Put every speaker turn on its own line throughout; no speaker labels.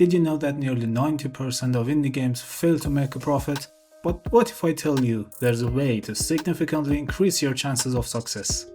Did you know that nearly 90% of indie games fail to make a profit? But what if I tell you there's a way to significantly increase your chances of success?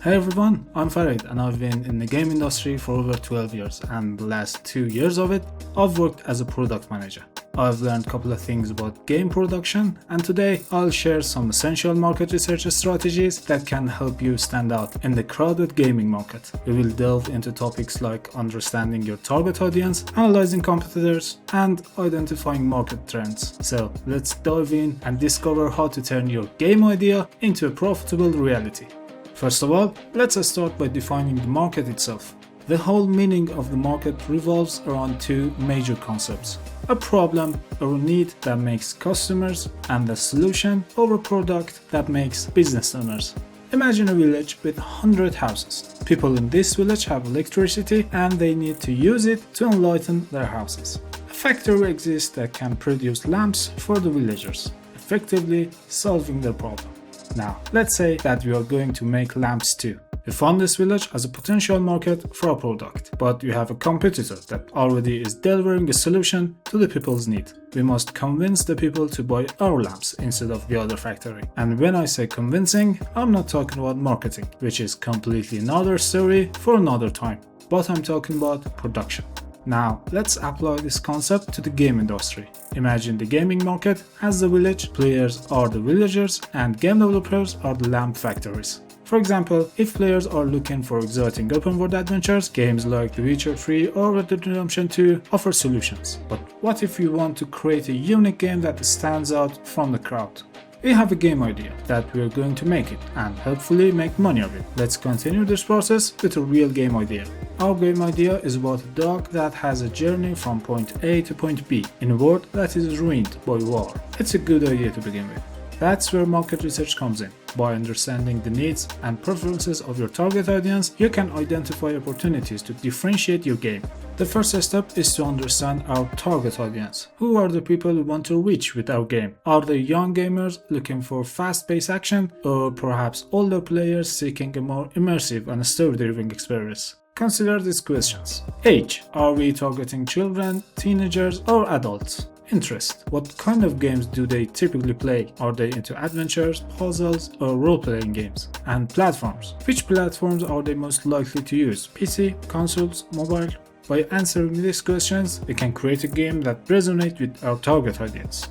Hey everyone, I'm Farid and I've been in the game industry for over 12 years, and the last 2 years of it, I've worked as a product manager. I've learned a couple of things about game production, and today I'll share some essential market research strategies that can help you stand out in the crowded gaming market. We will delve into topics like understanding your target audience, analyzing competitors, and identifying market trends. So let's dive in and discover how to turn your game idea into a profitable reality. First of all, let's start by defining the market itself. The whole meaning of the market revolves around two major concepts: a problem or a need that makes customers, and a solution or a product that makes business owners. Imagine a village with 100 houses. People in this village have electricity and they need to use it to enlighten their houses. A factory exists that can produce lamps for the villagers, effectively solving their problem. Now, let's say that we are going to make lamps too. We found this village as a potential market for a product, but we have a competitor that already is delivering a solution to the people's need. We must convince the people to buy our lamps instead of the other factory. And when I say convincing, I'm not talking about marketing, which is completely another story for another time, but I'm talking about production. Now, let's apply this concept to the game industry. Imagine the gaming market as the village, players are the villagers, and game developers are the lamp factories. For example, if players are looking for exciting open world adventures, games like The Witcher 3 or Red Dead Redemption 2 offer solutions. But what if you want to create a unique game that stands out from the crowd? We have a game idea that we are going to make it and hopefully make money of it. Let's continue this process with a real game idea. Our game idea is about a dog that has a journey from point A to point B in a world that is ruined by war. It's a good idea to begin with. That's where market research comes in. By understanding the needs and preferences of your target audience, you can identify opportunities to differentiate your game. The first step is to understand our target audience. Who are the people we want to reach with our game? Are they young gamers looking for fast-paced action, or perhaps older players seeking a more immersive and story-driven experience? Consider these questions. Age. Are we targeting children, teenagers, or adults? Interest. What kind of games do they typically play? Are they into adventures, puzzles, or role-playing games? And platforms. Which platforms are they most likely to use? PC, consoles, mobile? By answering these questions, we can create a game that resonates with our target audience.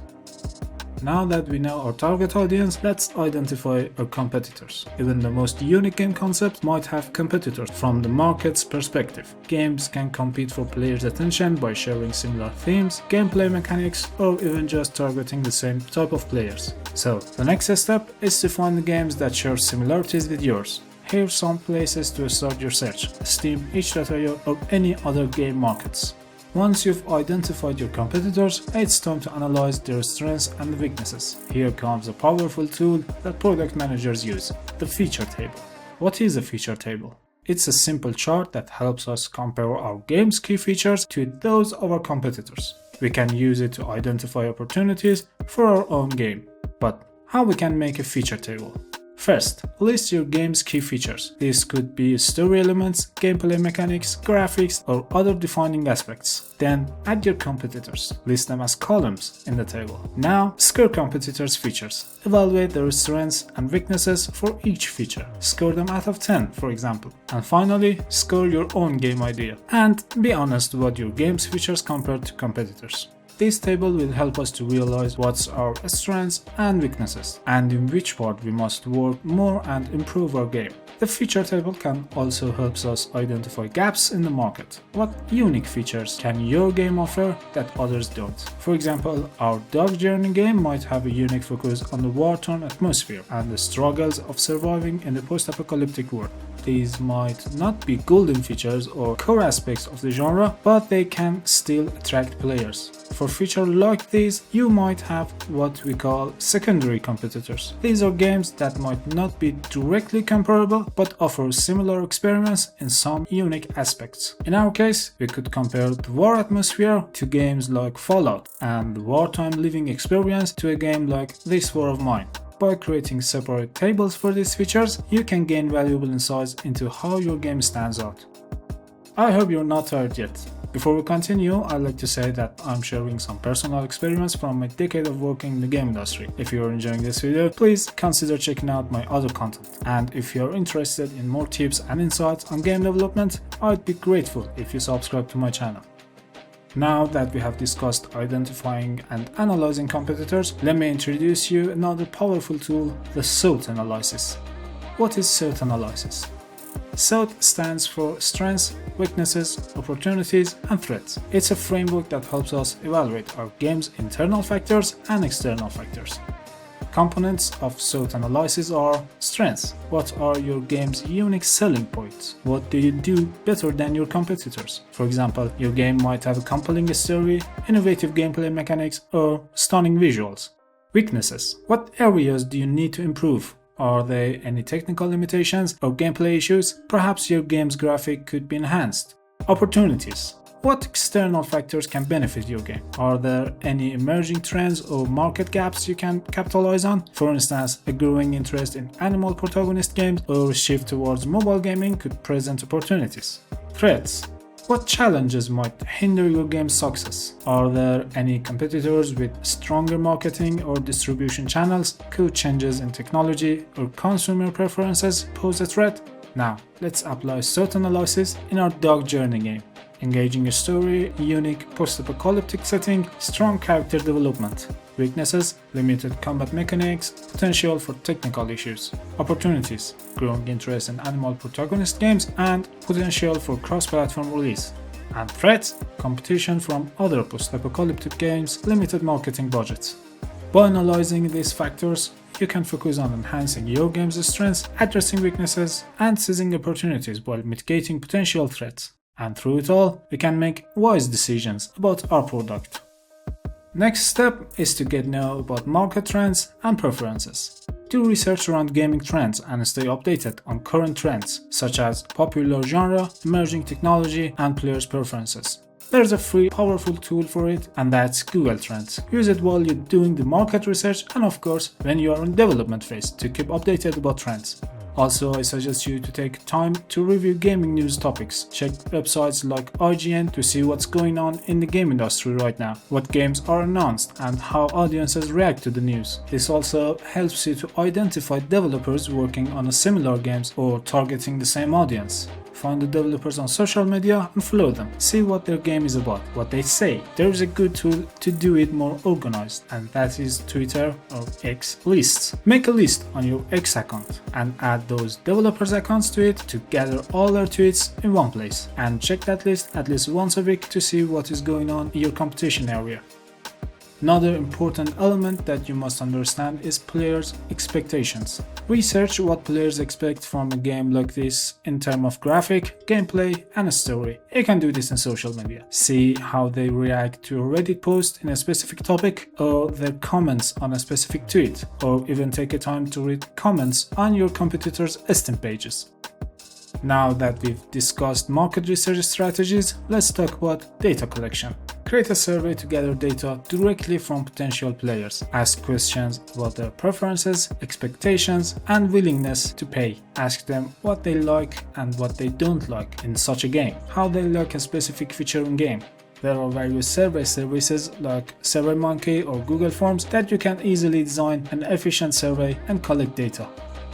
Now that we know our target audience, let's identify our competitors. Even the most unique game concepts might have competitors from the market's perspective. Games can compete for players' attention by sharing similar themes, gameplay mechanics, or even just targeting the same type of players. So, the next step is to find the games that share similarities with yours. Here's some places to start your search: Steam, itch.io, or any other game markets. Once you've identified your competitors, it's time to analyze their strengths and weaknesses. Here comes a powerful tool that product managers use: the feature table. What is a feature table? It's a simple chart that helps us compare our game's key features to those of our competitors. We can use it to identify opportunities for our own game. But how we can make a feature table? First, list your game's key features. These could be story elements, gameplay mechanics, graphics, or other defining aspects. Then, add your competitors. List them as columns in the table. Now, score competitors' features. Evaluate their strengths and weaknesses for each feature. Score them out of 10, for example. And finally, score your own game idea. And be honest about your game's features compared to competitors. This table will help us to realize what's our strengths and weaknesses, and in which part we must work more and improve our game. The feature table can also help us identify gaps in the market. What unique features can your game offer that others don't? For example, our dog journey game might have a unique focus on the war-torn atmosphere and the struggles of surviving in the post-apocalyptic world. These might not be golden features or core aspects of the genre, but they can still attract players. For features like these, you might have what we call secondary competitors. These are games that might not be directly comparable, but offer similar experience in some unique aspects. In our case, we could compare the war atmosphere to games like Fallout, and the wartime living experience to a game like This War of Mine. By creating separate tables for these features, you can gain valuable insights into how your game stands out. I hope you're not tired yet. Before we continue, I'd like to say that I'm sharing some personal experience from a decade of working in the game industry. If you're enjoying this video, please consider checking out my other content. And if you're interested in more tips and insights on game development, I'd be grateful if you subscribe to my channel. Now that we have discussed identifying and analyzing competitors, let me introduce you another powerful tool, the SWOT analysis. What is SWOT analysis? SWOT stands for Strengths, Weaknesses, Opportunities, and Threats. It's a framework that helps us evaluate our game's internal factors and external factors. Components of SWOT analysis are strengths. What are your game's unique selling points? What do you do better than your competitors? For example, your game might have a compelling story, innovative gameplay mechanics, or stunning visuals. Weaknesses. What areas do you need to improve? Are there any technical limitations or gameplay issues? Perhaps your game's graphic could be enhanced. Opportunities. What external factors can benefit your game? Are there any emerging trends or market gaps you can capitalize on? For instance, a growing interest in animal protagonist games or a shift towards mobile gaming could present opportunities. Threats. What challenges might hinder your game's success? Are there any competitors with stronger marketing or distribution channels? Could changes in technology or consumer preferences pose a threat? Now, let's apply SWOT analysis in our dog journey game. Engaging story, unique post-apocalyptic setting, strong character development. Weaknesses, limited combat mechanics, potential for technical issues. Opportunities, growing interest in animal protagonist games, and potential for cross-platform release. And threats, competition from other post-apocalyptic games, limited marketing budgets. By analyzing these factors, you can focus on enhancing your game's strengths, addressing weaknesses, and seizing opportunities while mitigating potential threats. And through it all, we can make wise decisions about our product. Next step is to get to know about market trends and preferences. Do research around gaming trends and stay updated on current trends such as popular genre, emerging technology, and players' preferences. There's a free, powerful tool for it, and that's Google Trends. Use it while you're doing the market research and of course when you are in development phase to keep updated about trends. Also, I suggest you to take time to review gaming news topics. Check websites like IGN to see what's going on in the game industry right now, what games are announced, and how audiences react to the news. This also helps you to identify developers working on similar games or targeting the same audience. Find the developers on social media and follow them. See what their game is about, what they say. There is a good tool to do it more organized, and that is Twitter or X lists. Make a list on your X account and add those developers' accounts to it to gather all their tweets in one place. And check that list at least once a week to see what is going on in your competition area. Another important element that you must understand is players' expectations. Research what players expect from a game like this in terms of graphic, gameplay, and story. You can do this in social media. See how they react to a Reddit post in a specific topic, or their comments on a specific tweet, or even take a time to read comments on your competitors' Steam pages. Now that we've discussed market research strategies, let's talk about data collection. Create a survey to gather data directly from potential players. Ask questions about their preferences, expectations, and willingness to pay. Ask them what they like and what they don't like in such a game, how they like a specific feature in game. There are various survey services like SurveyMonkey or Google Forms that you can easily design an efficient survey and collect data.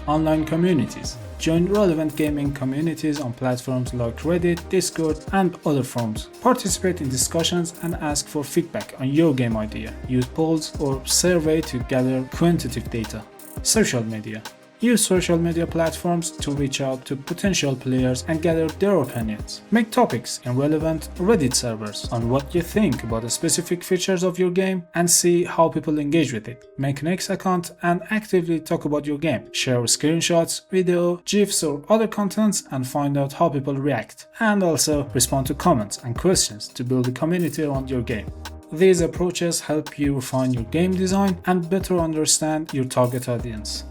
Online communities. Join relevant gaming communities on platforms like Reddit, Discord, and other forums. Participate in discussions and ask for feedback on your game idea. Use polls or survey to gather quantitative data. Social media. Use social media platforms to reach out to potential players and gather their opinions. Make topics in relevant Reddit servers on what you think about the specific features of your game and see how people engage with it. Make an X account and actively talk about your game. Share screenshots, video, GIFs or other contents and find out how people react. And also respond to comments and questions to build a community around your game. These approaches help you refine your game design and better understand your target audience.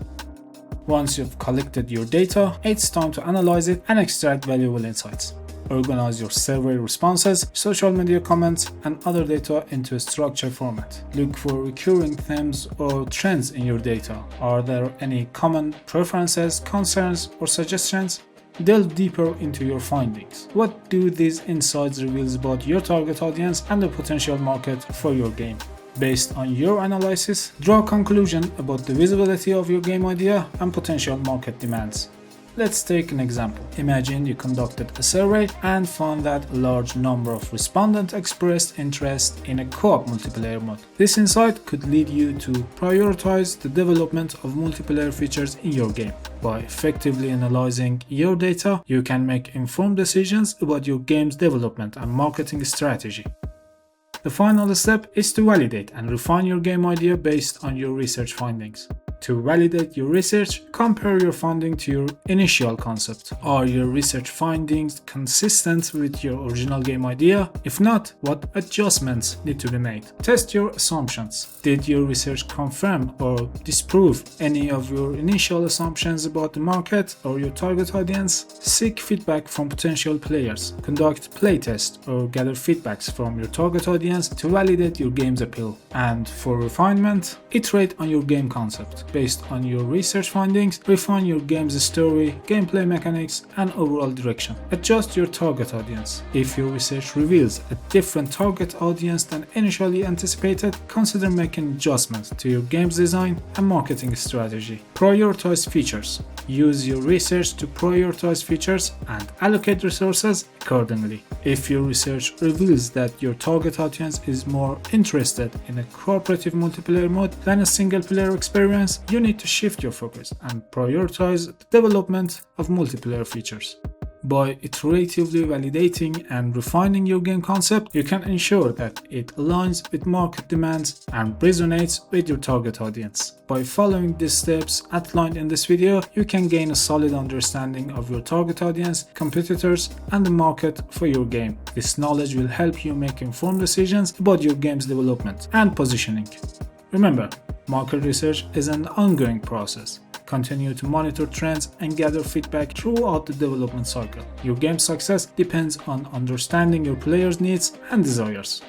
Once you've collected your data, it's time to analyze it and extract valuable insights. Organize your survey responses, social media comments, and other data into a structured format. Look for recurring themes or trends in your data. Are there any common preferences, concerns, or suggestions? Delve deeper into your findings. What do these insights reveal about your target audience and the potential market for your game? Based on your analysis, draw a conclusion about the visibility of your game idea and potential market demands. Let's take an example. Imagine you conducted a survey and found that a large number of respondents expressed interest in a co-op multiplayer mode. This insight could lead you to prioritize the development of multiplayer features in your game. By effectively analyzing your data, you can make informed decisions about your game's development and marketing strategy. The final step is to validate and refine your game idea based on your research findings. To validate your research, compare your finding to your initial concept. Are your research findings consistent with your original game idea? If not, what adjustments need to be made? Test your assumptions. Did your research confirm or disprove any of your initial assumptions about the market or your target audience? Seek feedback from potential players. Conduct playtests or gather feedbacks from your target audience to validate your game's appeal. And for refinement, iterate on your game concept. Based on your research findings, refine your game's story, gameplay mechanics, and overall direction. Adjust your target audience. If your research reveals a different target audience than initially anticipated, consider making adjustments to your game's design and marketing strategy. Prioritize features. Use your research to prioritize features and allocate resources accordingly. If your research reveals that your target audience is more interested in a cooperative multiplayer mode than a single-player experience, you need to shift your focus and prioritize the development of multiplayer features. By iteratively validating and refining your game concept, you can ensure that it aligns with market demands and resonates with your target audience. By following these steps outlined in this video, you can gain a solid understanding of your target audience, competitors, and the market for your game. This knowledge will help you make informed decisions about your game's development and positioning. Remember, market research is an ongoing process. Continue to monitor trends and gather feedback throughout the development cycle. Your game's success depends on understanding your players' needs and desires.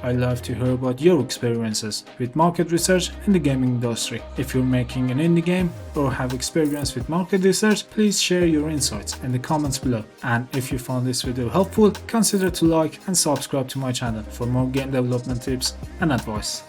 I'd love to hear about your experiences with market research in the gaming industry. If you're making an indie game or have experience with market research, please share your insights in the comments below. And if you found this video helpful, consider to like and subscribe to my channel for more game development tips and advice.